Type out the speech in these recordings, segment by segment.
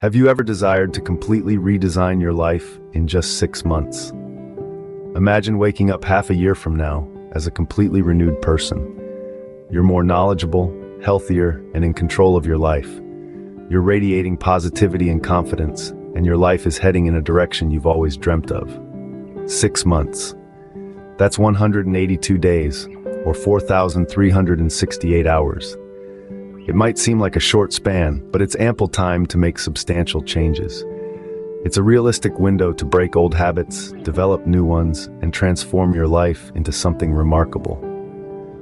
Have you ever desired to completely redesign your life in just 6 months? Imagine waking up half a year from now as a completely renewed person. You're more knowledgeable, healthier, and in control of your life. You're radiating positivity and confidence, and your life is heading in a direction you've always dreamt of. 6 months. That's 182 days, or 4,368 hours. It might seem like a short span, but it's ample time to make substantial changes. It's a realistic window to break old habits, develop new ones, and transform your life into something remarkable.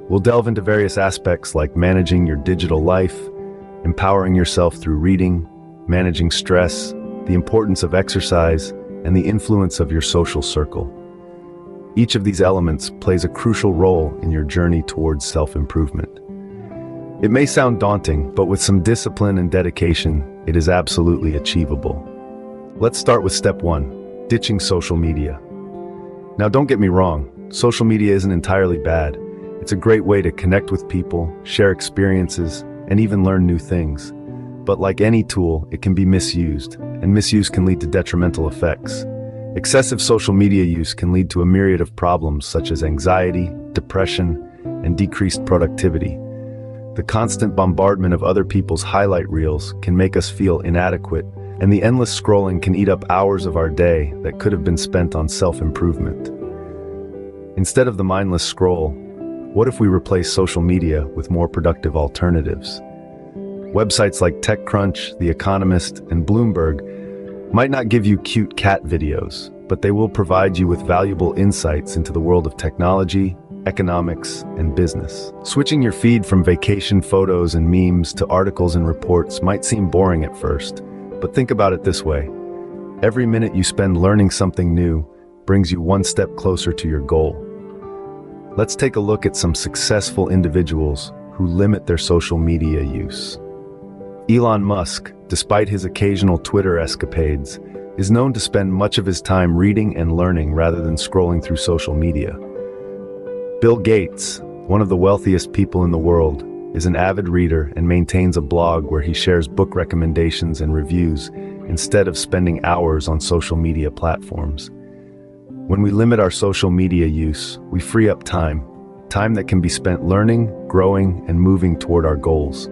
We'll delve into various aspects like managing your digital life, empowering yourself through reading, managing stress, the importance of exercise, and the influence of your social circle. Each of these elements plays a crucial role in your journey towards self-improvement. It may sound daunting, but with some discipline and dedication, it is absolutely achievable. Let's start with step 1, ditching social media. Now, don't get me wrong, social media isn't entirely bad. It's a great way to connect with people, share experiences, and even learn new things. But like any tool, it can be misused, and misuse can lead to detrimental effects. Excessive social media use can lead to a myriad of problems such as anxiety, depression, and decreased productivity. The constant bombardment of other people's highlight reels can make us feel inadequate, and the endless scrolling can eat up hours of our day that could have been spent on self-improvement. Instead of the mindless scroll, what if we replace social media with more productive alternatives? Websites like TechCrunch, The Economist, and Bloomberg might not give you cute cat videos, but they will provide you with valuable insights into the world of technology, economics, and business. Switching your feed from vacation photos and memes to articles and reports might seem boring at first, but think about it this way. Every minute you spend learning something new brings you one step closer to your goal. Let's take a look at some successful individuals who limit their social media use. Elon Musk, despite his occasional Twitter escapades, is known to spend much of his time reading and learning rather than scrolling through social media. Bill Gates, one of the wealthiest people in the world, is an avid reader and maintains a blog where he shares book recommendations and reviews instead of spending hours on social media platforms. When we limit our social media use, we free up time that can be spent learning, growing, and moving toward our goals.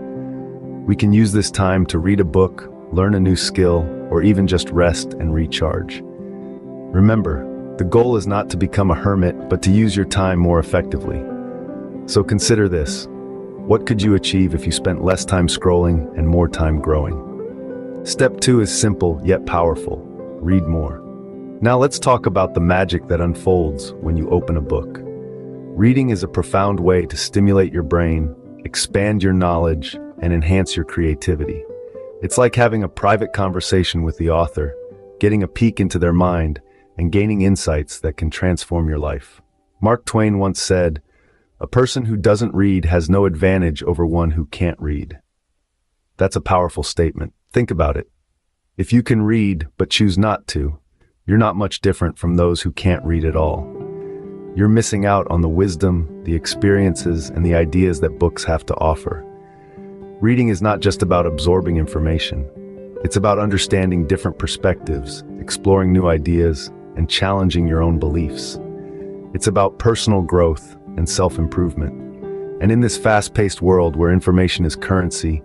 We can use this time to read a book, learn a new skill, or even just rest and recharge. Remember, the goal is not to become a hermit, but to use your time more effectively. So consider this. What could you achieve if you spent less time scrolling and more time growing? Step 2 is simple yet powerful. Read more. Now let's talk about the magic that unfolds when you open a book. Reading is a profound way to stimulate your brain, expand your knowledge, and enhance your creativity. It's like having a private conversation with the author, getting a peek into their mind, and gaining insights that can transform your life. Mark Twain once said, "A person who doesn't read has no advantage over one who can't read." That's a powerful statement. Think about it. If you can read but choose not to, you're not much different from those who can't read at all. You're missing out on the wisdom, the experiences, and the ideas that books have to offer. Reading is not just about absorbing information. It's about understanding different perspectives, exploring new ideas, and challenging your own beliefs. It's about personal growth and self-improvement. And in this fast-paced world where information is currency,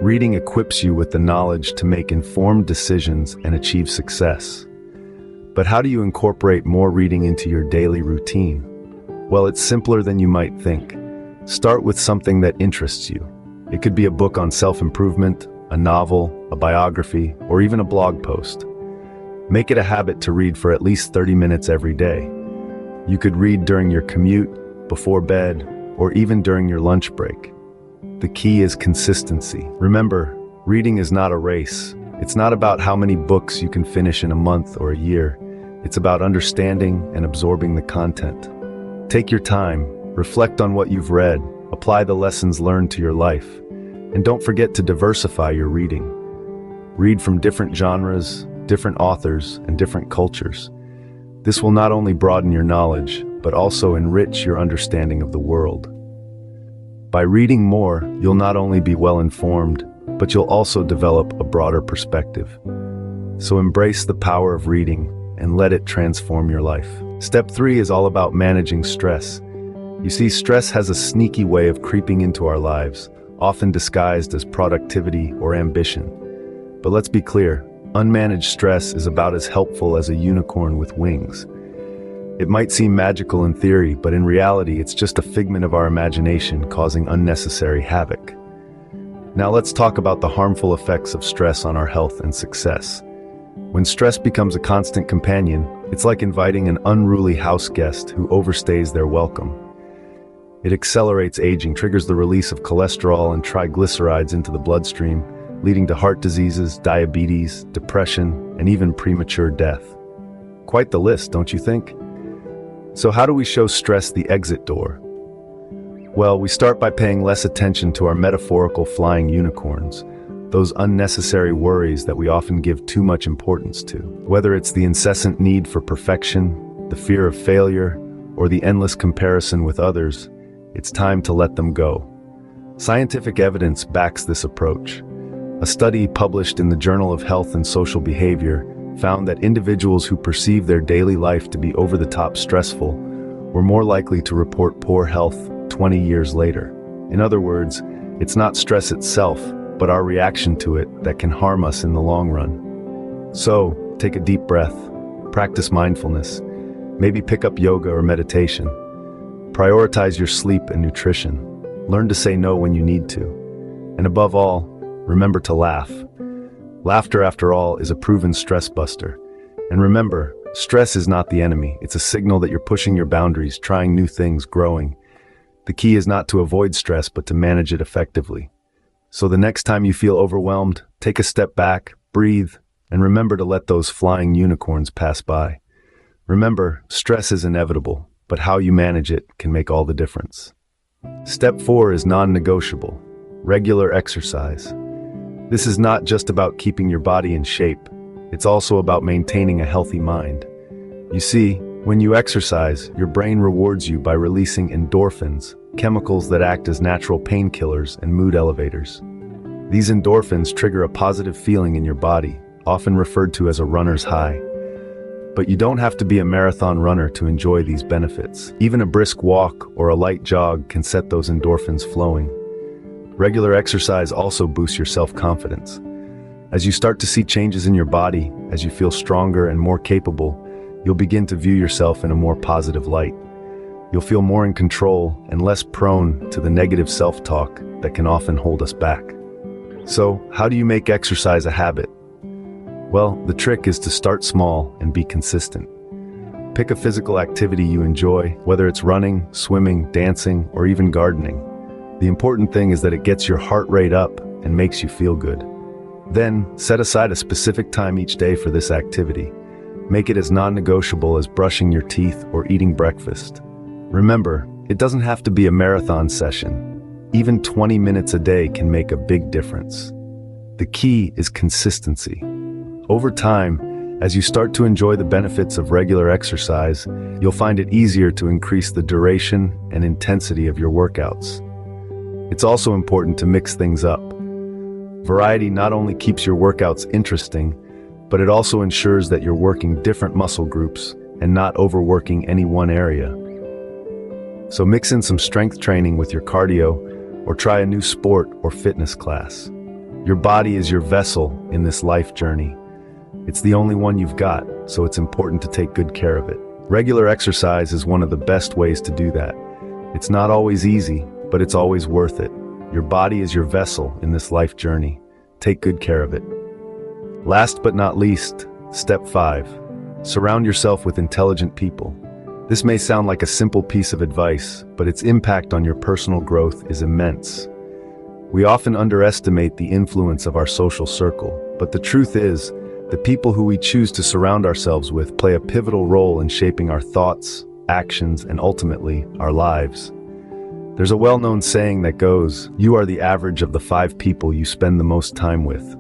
reading equips you with the knowledge to make informed decisions and achieve success. But how do you incorporate more reading into your daily routine? Well, it's simpler than you might think. Start with something that interests you. It could be a book on self-improvement, a novel, a biography, or even a blog post. Make it a habit to read for at least 30 minutes every day. You could read during your commute, before bed, or even during your lunch break. The key is consistency. Remember, reading is not a race. It's not about how many books you can finish in a month or a year. It's about understanding and absorbing the content. Take your time, reflect on what you've read, apply the lessons learned to your life, and don't forget to diversify your reading. Read from different genres, different authors, and different cultures. This will not only broaden your knowledge, but also enrich your understanding of the world. By reading more, you'll not only be well-informed, but you'll also develop a broader perspective. So embrace the power of reading and let it transform your life. Step 3 is all about managing stress. You see, stress has a sneaky way of creeping into our lives, often disguised as productivity or ambition. But let's be clear, unmanaged stress is about as helpful as a unicorn with wings. It might seem magical in theory, but in reality, it's just a figment of our imagination causing unnecessary havoc. Now let's talk about the harmful effects of stress on our health and success. When stress becomes a constant companion, it's like inviting an unruly house guest who overstays their welcome. It accelerates aging, triggers the release of cholesterol and triglycerides into the bloodstream, leading to heart diseases, diabetes, depression, and even premature death. Quite the list, don't you think? So how do we show stress the exit door? Well, we start by paying less attention to our metaphorical flying unicorns, those unnecessary worries that we often give too much importance to. Whether it's the incessant need for perfection, the fear of failure, or the endless comparison with others, it's time to let them go. Scientific evidence backs this approach. A study published in the Journal of Health and Social Behavior found that individuals who perceive their daily life to be over-the-top stressful were more likely to report poor health 20 years later. In other words, it's not stress itself, but our reaction to it that can harm us in the long run. So, take a deep breath, practice mindfulness, maybe pick up yoga or meditation. Prioritize your sleep and nutrition. Learn to say no when you need to. And above all, remember to laugh. Laughter, after all, is a proven stress buster. And remember, stress is not the enemy. It's a signal that you're pushing your boundaries, trying new things, growing. The key is not to avoid stress, but to manage it effectively. So the next time you feel overwhelmed, take a step back, breathe, and remember to let those flying unicorns pass by. Remember, stress is inevitable, but how you manage it can make all the difference. Step 4 is non-negotiable: regular exercise. This is not just about keeping your body in shape, it's also about maintaining a healthy mind. You see, when you exercise, your brain rewards you by releasing endorphins, chemicals that act as natural painkillers and mood elevators. These endorphins trigger a positive feeling in your body, often referred to as a runner's high. But you don't have to be a marathon runner to enjoy these benefits. Even a brisk walk or a light jog can set those endorphins flowing. Regular exercise also boosts your self-confidence. As you start to see changes in your body, as you feel stronger and more capable, you'll begin to view yourself in a more positive light. You'll feel more in control and less prone to the negative self-talk that can often hold us back. So, how do you make exercise a habit? Well, the trick is to start small and be consistent. Pick a physical activity you enjoy, whether it's running, swimming, dancing, or even gardening. The important thing is that it gets your heart rate up and makes you feel good. Then, set aside a specific time each day for this activity. Make it as non-negotiable as brushing your teeth or eating breakfast. Remember, it doesn't have to be a marathon session. Even 20 minutes a day can make a big difference. The key is consistency. Over time, as you start to enjoy the benefits of regular exercise, you'll find it easier to increase the duration and intensity of your workouts. It's also important to mix things up. Variety not only keeps your workouts interesting, but it also ensures that you're working different muscle groups and not overworking any one area. So mix in some strength training with your cardio, or try a new sport or fitness class. Your body is your vessel in this life journey. It's the only one you've got, so it's important to take good care of it. Regular exercise is one of the best ways to do that. It's not always easy, but it's always worth it. Your body is your vessel in this life journey. Take good care of it. Last but not least, step 5. Surround yourself with intelligent people. This may sound like a simple piece of advice, but its impact on your personal growth is immense. We often underestimate the influence of our social circle, but the truth is, the people who we choose to surround ourselves with play a pivotal role in shaping our thoughts, actions, and ultimately, our lives. There's a well-known saying that goes, "You are the average of the 5 people you spend the most time with."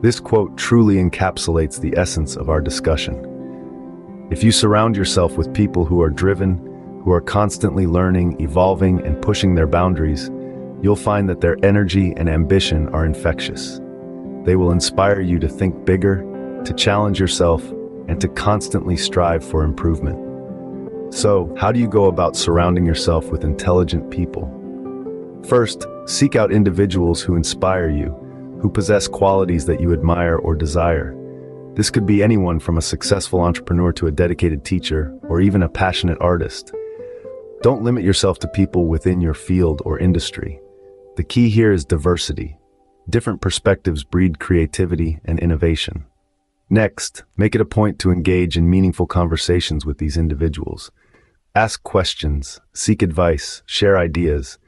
This quote truly encapsulates the essence of our discussion. If you surround yourself with people who are driven, who are constantly learning, evolving, and pushing their boundaries, you'll find that their energy and ambition are infectious. They will inspire you to think bigger, to challenge yourself, and to constantly strive for improvement. So, how do you go about surrounding yourself with intelligent people? First, seek out individuals who inspire you, who possess qualities that you admire or desire. This could be anyone from a successful entrepreneur to a dedicated teacher, or even a passionate artist. Don't limit yourself to people within your field or industry. The key here is diversity. Different perspectives breed creativity and innovation. Next, make it a point to engage in meaningful conversations with these individuals. Ask questions, seek advice, share ideas.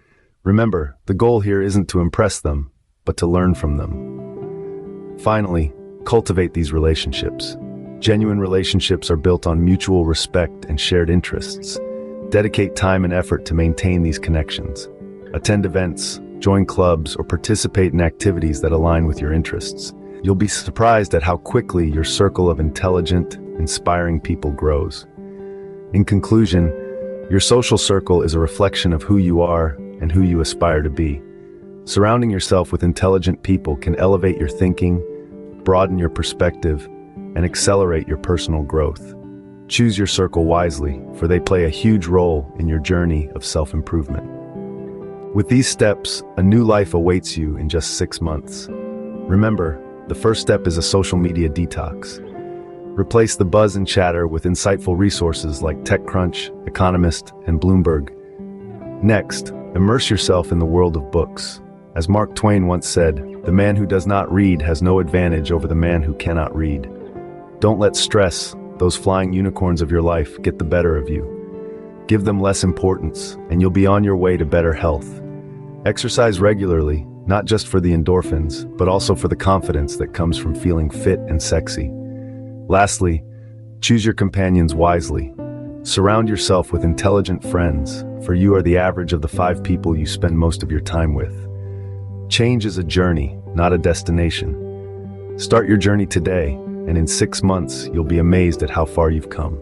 Remember, the goal here isn't to impress them, but to learn from them. Finally, cultivate these relationships. Genuine relationships are built on mutual respect and shared interests. Dedicate time and effort to maintain these connections. Attend events, join clubs, or participate in activities that align with your interests. You'll be surprised at how quickly your circle of intelligent, inspiring people grows. In conclusion, your social circle is a reflection of who you are and who you aspire to be. Surrounding yourself with intelligent people can elevate your thinking, broaden your perspective, and accelerate your personal growth. Choose your circle wisely, for they play a huge role in your journey of self-improvement. With these steps, a new life awaits you in just 6 months. Remember, the first step is a social media detox. Replace the buzz and chatter with insightful resources like TechCrunch, Economist, and Bloomberg. Next, immerse yourself in the world of books. As Mark Twain once said, "The man who does not read has no advantage over the man who cannot read." Don't let stress, those flying unicorns of your life, get the better of you. Give them less importance, and you'll be on your way to better health. Exercise regularly, not just for the endorphins, but also for the confidence that comes from feeling fit and sexy. Lastly, choose your companions wisely. Surround yourself with intelligent friends, for you are the average of the 5 people you spend most of your time with. Change is a journey, not a destination. Start your journey today, and in 6 months, you'll be amazed at how far you've come.